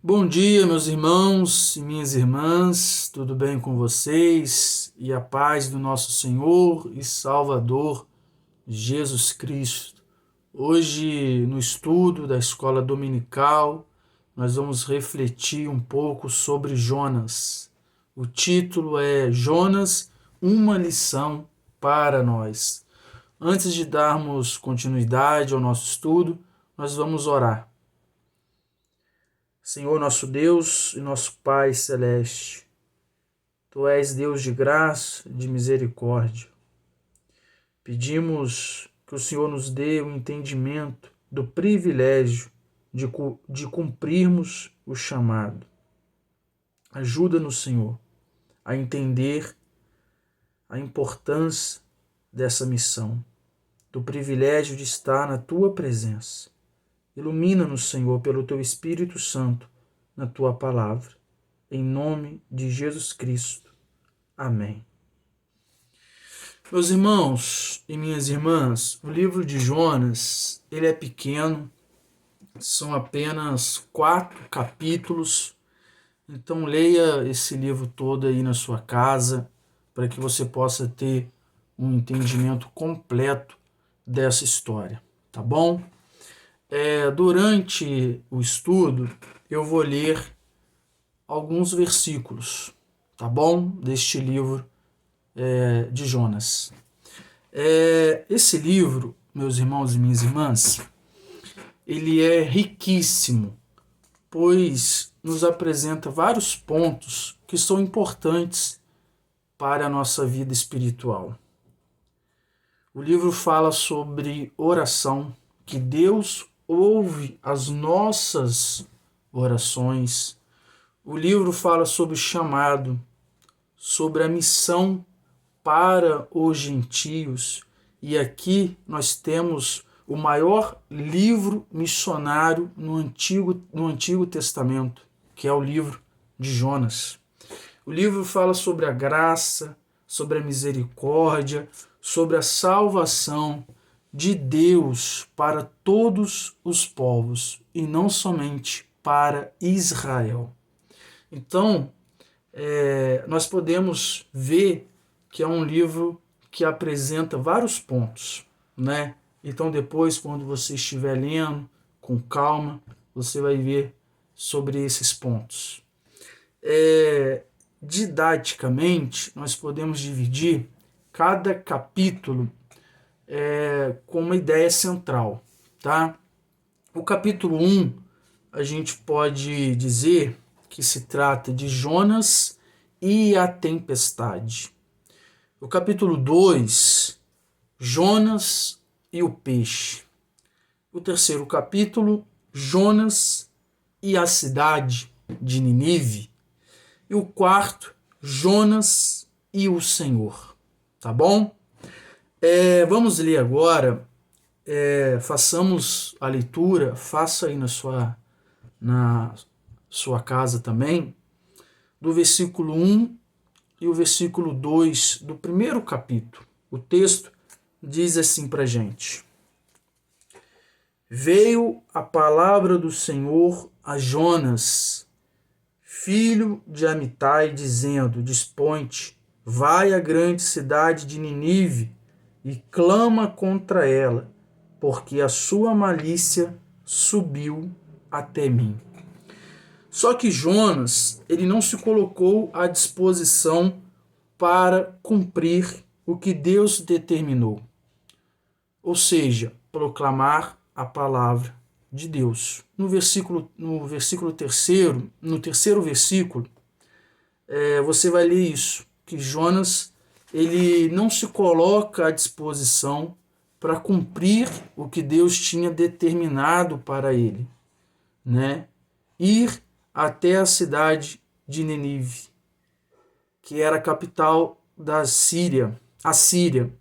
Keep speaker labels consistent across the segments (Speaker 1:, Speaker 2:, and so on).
Speaker 1: Bom dia, meus irmãos e minhas irmãs, tudo bem com vocês? E a paz do nosso Senhor e Salvador Jesus Cristo. Hoje, no estudo da escola dominical, nós vamos refletir um pouco sobre Jonas. O título é Jonas, uma lição para nós. Antes de darmos continuidade ao nosso estudo, nós vamos orar. Senhor nosso Deus e nosso Pai celeste, Tu és Deus de graça, de misericórdia. Pedimos que o Senhor nos dê o entendimento do privilégio de cumprirmos o chamado. Ajuda-nos, Senhor, a entender a importância dessa missão, do privilégio de estar na Tua presença. Ilumina-nos, Senhor, pelo Teu Espírito Santo, na Tua palavra. Em nome de Jesus Cristo. Amém. Meus irmãos e minhas irmãs, o livro de Jonas, ele é pequeno, são apenas 4 capítulos, então leia esse livro todo aí na sua casa, para que você possa ter um entendimento completo dessa história, tá bom? Durante o estudo, eu vou ler alguns versículos, tá bom? Deste livro de Jonas. Esse livro, meus irmãos e minhas irmãs, ele é riquíssimo, pois nos apresenta vários pontos que são importantes para a nossa vida espiritual. O livro fala sobre oração, que Deus ouve as nossas orações. O livro fala sobre o chamado, sobre a missão para os gentios. E aqui nós temos o maior livro missionário no Antigo Testamento, que é o livro de Jonas. O livro fala sobre a graça, sobre a misericórdia, sobre a salvação de Deus para todos os povos e não somente para Israel. Então, nós podemos ver que é um livro que apresenta vários pontos, né? Então, depois, quando você estiver lendo com calma, você vai ver sobre esses pontos. Didaticamente, nós podemos dividir cada capítulo com uma ideia central, tá? O capítulo 1, a gente pode dizer que se trata de Jonas e a tempestade. O capítulo 2, Jonas e o peixe. O terceiro capítulo, Jonas e a cidade de Ninive. E o quarto, Jonas e o Senhor. Tá bom? Vamos ler agora, façamos a leitura, faça aí na sua casa também, do versículo 1 e o versículo 2 do primeiro capítulo. O texto diz assim pra gente: Veio a palavra do Senhor a Jonas, filho de Amitai, dizendo: Dispõe-te, vai à grande cidade de Ninive e clama contra ela, porque a sua malícia subiu até mim. Só que Jonas, ele não se colocou à disposição para cumprir o que Deus determinou. Ou seja, proclamar a palavra de Deus. No terceiro versículo, você vai ler isso, que Jonas, ele não se coloca à disposição para cumprir o que Deus tinha determinado para ele, né? Ir até a cidade de Nínive, que era a capital da Síria, a Síria,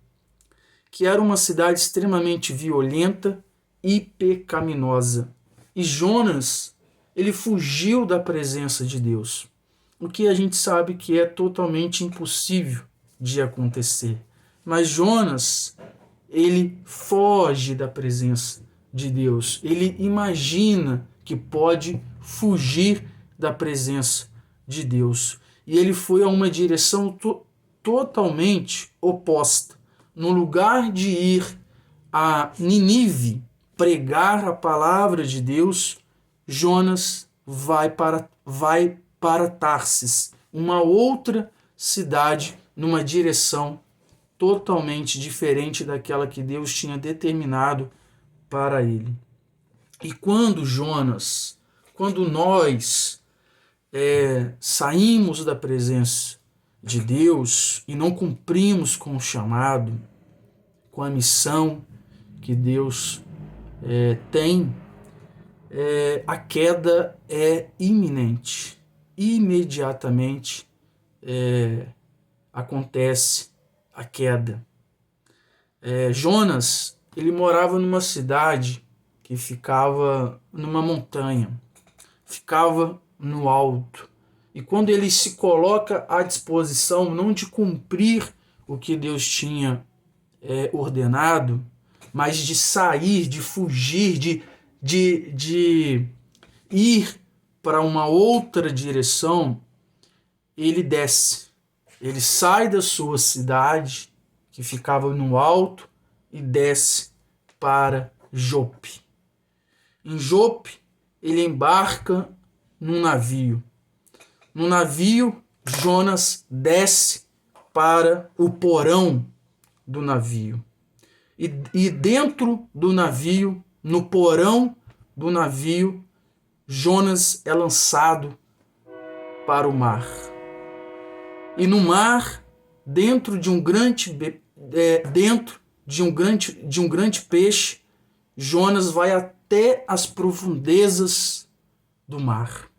Speaker 1: que era uma cidade extremamente violenta e pecaminosa. E Jonas, ele fugiu da presença de Deus, o que a gente sabe que é totalmente impossível de acontecer. Mas Jonas, ele foge da presença de Deus. Ele imagina que pode fugir da presença de Deus. E ele foi a uma direção totalmente oposta. No lugar de ir a Nínive pregar a palavra de Deus, Jonas vai para Tarsis, uma outra cidade, numa direção totalmente diferente daquela que Deus tinha determinado para ele. E quando nós saímos da presença de Deus e não cumprimos com o chamado, com a missão que Deus tem, a queda é iminente. Imediatamente acontece a queda. Jonas, ele morava numa cidade que ficava numa montanha, ficava no alto. E quando ele se coloca à disposição não de cumprir o que Deus tinha ordenado, mas de sair, de fugir, de ir para uma outra direção, ele desce. Ele sai da sua cidade, que ficava no alto, e desce para Jope. Em Jope, ele embarca num navio. No navio, Jonas desce para o porão do navio. E dentro do navio, no porão do navio, Jonas é lançado para o mar. E no mar, dentro de um grande peixe, Jonas vai até as profundezas do mar.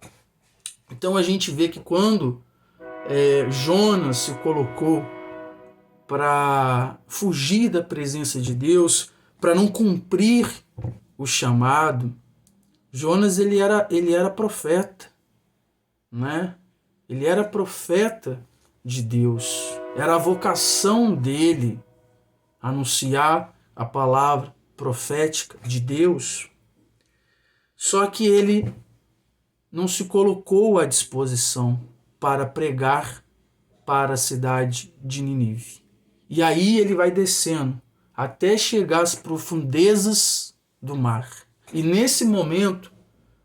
Speaker 1: Então a gente vê que quando Jonas se colocou para fugir da presença de Deus, para não cumprir o chamado, Jonas ele era profeta, né? Ele era profeta de Deus. Era a vocação dele anunciar a palavra profética de Deus. Só que ele não se colocou à disposição para pregar para a cidade de Nínive. E aí ele vai descendo até chegar às profundezas do mar. E nesse momento,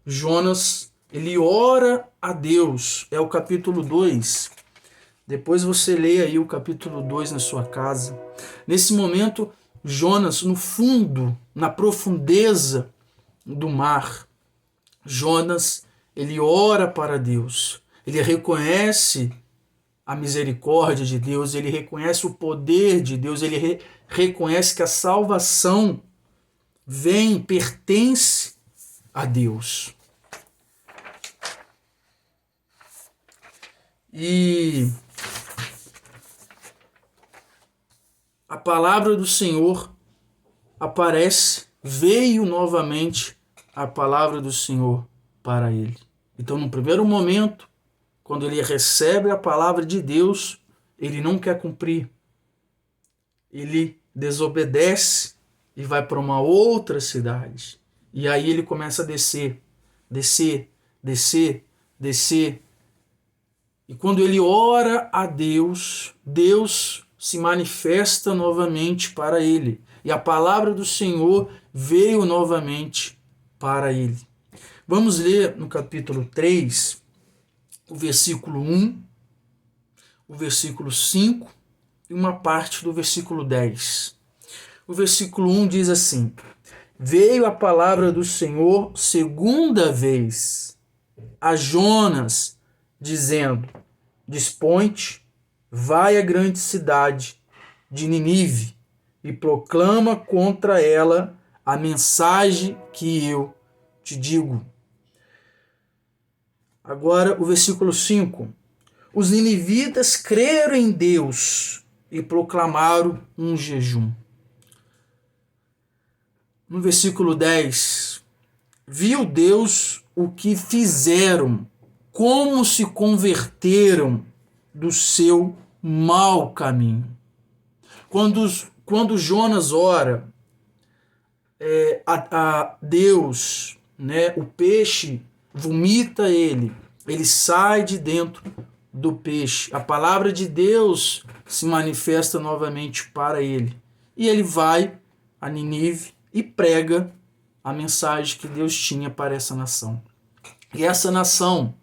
Speaker 1: Jonas, ele ora a Deus. É o capítulo 2. Depois você lê aí o capítulo 2 na sua casa. Nesse momento, Jonas, no fundo, na profundeza do mar, Jonas, ele ora para Deus. Ele reconhece a misericórdia de Deus, ele reconhece o poder de Deus, ele reconhece que a salvação pertence a Deus. E a palavra do Senhor aparece, veio novamente a palavra do Senhor para ele. Então, no primeiro momento, quando ele recebe a palavra de Deus, ele não quer cumprir. Ele desobedece e vai para uma outra cidade. E aí ele começa a descer. E quando ele ora a Deus, Deus se manifesta novamente para ele. E a palavra do Senhor veio novamente para ele. Vamos ler no capítulo 3, o versículo 1, o versículo 5 e uma parte do versículo 10. O versículo 1 diz assim: Veio a palavra do Senhor segunda vez a Jonas, dizendo: Dispõe-te, vai à grande cidade de Nínive e proclama contra ela a mensagem que eu te digo. Agora o versículo 5. Os ninivitas creram em Deus e proclamaram um jejum. No versículo 10. Viu Deus o que fizeram, como se converteram do seu mau caminho. Quando Jonas ora a Deus, né, o peixe vomita ele sai de dentro do peixe. A palavra de Deus se manifesta novamente para ele. E ele vai a Nínive e prega a mensagem que Deus tinha para essa nação. E essa nação,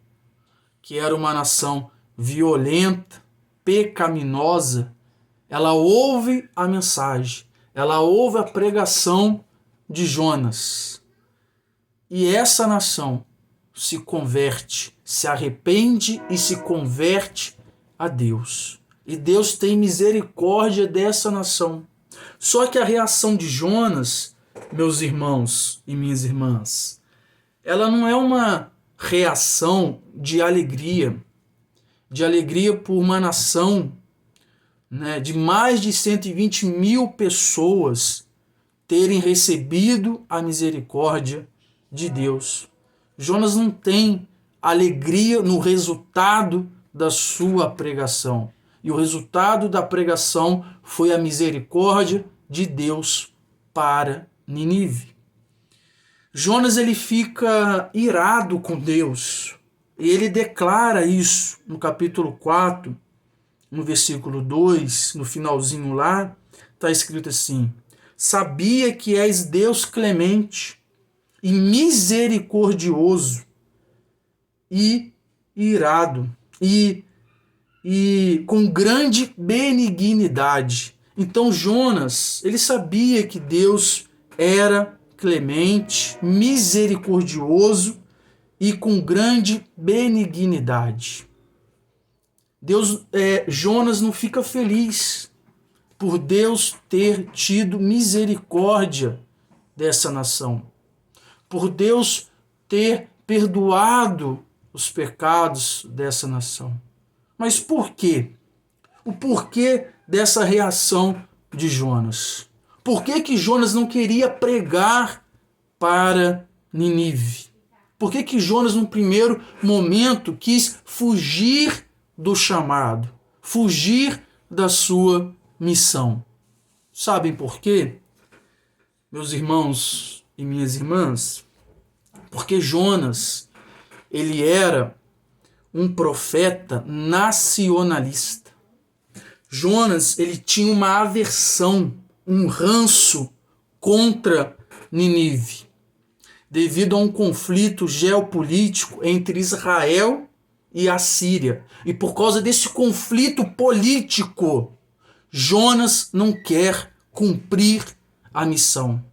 Speaker 1: que era uma nação violenta, pecaminosa, ela ouve a mensagem, ela ouve a pregação de Jonas. E essa nação se converte, se arrepende e se converte a Deus. E Deus tem misericórdia dessa nação. Só que a reação de Jonas, meus irmãos e minhas irmãs, ela não é uma reação de alegria por uma nação, né, de mais de 120 mil pessoas terem recebido a misericórdia de Deus. Jonas não tem alegria no resultado da sua pregação. E o resultado da pregação foi a misericórdia de Deus para Nínive. Jonas ele fica irado com Deus. E ele declara isso no capítulo 4, no versículo 2, no finalzinho lá, está escrito assim: sabia que és Deus clemente e misericordioso e irado e com grande benignidade. Então Jonas, ele sabia que Deus era clemente, misericordioso e com grande benignidade. Jonas não fica feliz por Deus ter tido misericórdia dessa nação, por Deus ter perdoado os pecados dessa nação. Mas por quê? O porquê dessa reação de Jonas? Por que Jonas não queria pregar para Nínive? Por que Jonas, no primeiro momento, quis fugir do chamado, fugir da sua missão? Sabem por quê, meus irmãos e minhas irmãs? Porque Jonas, ele era um profeta nacionalista. Jonas, ele tinha uma aversão, um ranço contra Nínive, devido a um conflito geopolítico entre Israel e a Síria. E por causa desse conflito político, Jonas não quer cumprir a missão.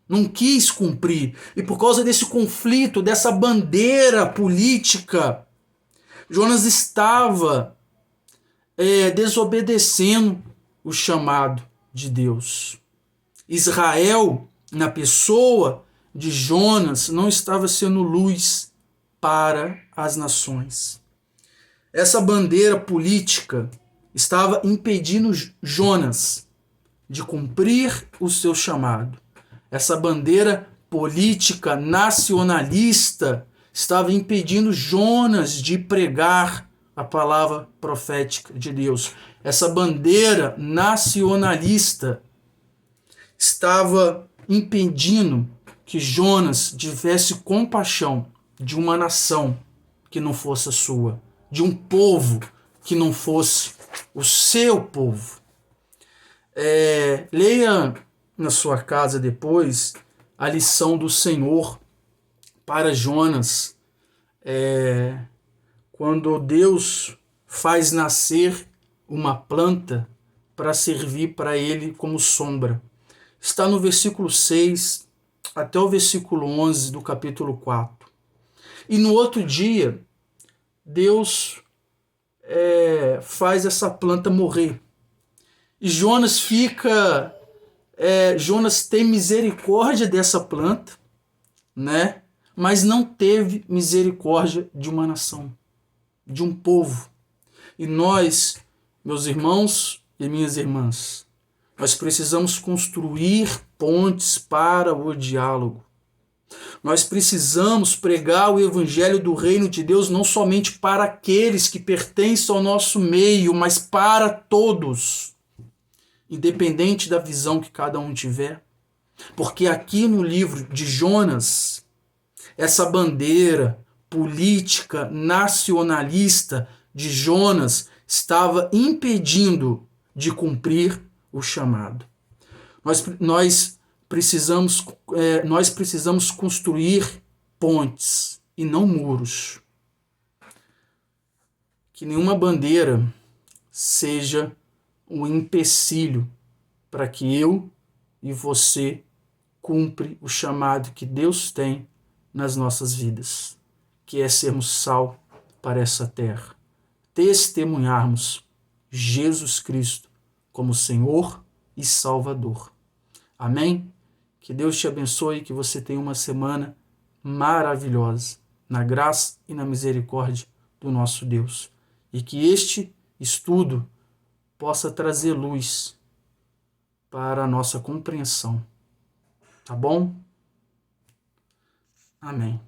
Speaker 1: Não quis cumprir. E por causa desse conflito, dessa bandeira política, Jonas estava desobedecendo o chamado de Deus. Israel, na pessoa de Jonas, não estava sendo luz para as nações. Essa bandeira política estava impedindo Jonas de cumprir o seu chamado. Essa bandeira política nacionalista estava impedindo Jonas de pregar a palavra profética de Deus. Essa bandeira nacionalista estava impedindo que Jonas tivesse compaixão de uma nação que não fosse a sua, de um povo que não fosse o seu povo. Leia na sua casa depois a lição do Senhor para Jonas, quando Deus faz nascer uma planta para servir para ele como sombra. Está no versículo 6 até o versículo 11 do capítulo 4. E no outro dia, Deus faz essa planta morrer. E Jonas Jonas tem misericórdia dessa planta, né? Mas não teve misericórdia de uma nação, de um povo. E nós, meus irmãos e minhas irmãs, nós precisamos construir pontes para o diálogo. Nós precisamos pregar o evangelho do reino de Deus não somente para aqueles que pertencem ao nosso meio, mas para todos, independente da visão que cada um tiver. Porque aqui no livro de Jonas, Essa bandeira política nacionalista de Jonas estava impedindo de cumprir o chamado. Nós precisamos construir pontes e não muros. Que nenhuma bandeira seja um empecilho para que eu e você cumpre o chamado que Deus tem nas nossas vidas, que é sermos sal para essa terra, testemunharmos Jesus Cristo como Senhor e Salvador. Amém? Que Deus te abençoe e que você tenha uma semana maravilhosa, na graça e na misericórdia do nosso Deus. E que este estudo possa trazer luz para a nossa compreensão. Tá bom? Amém.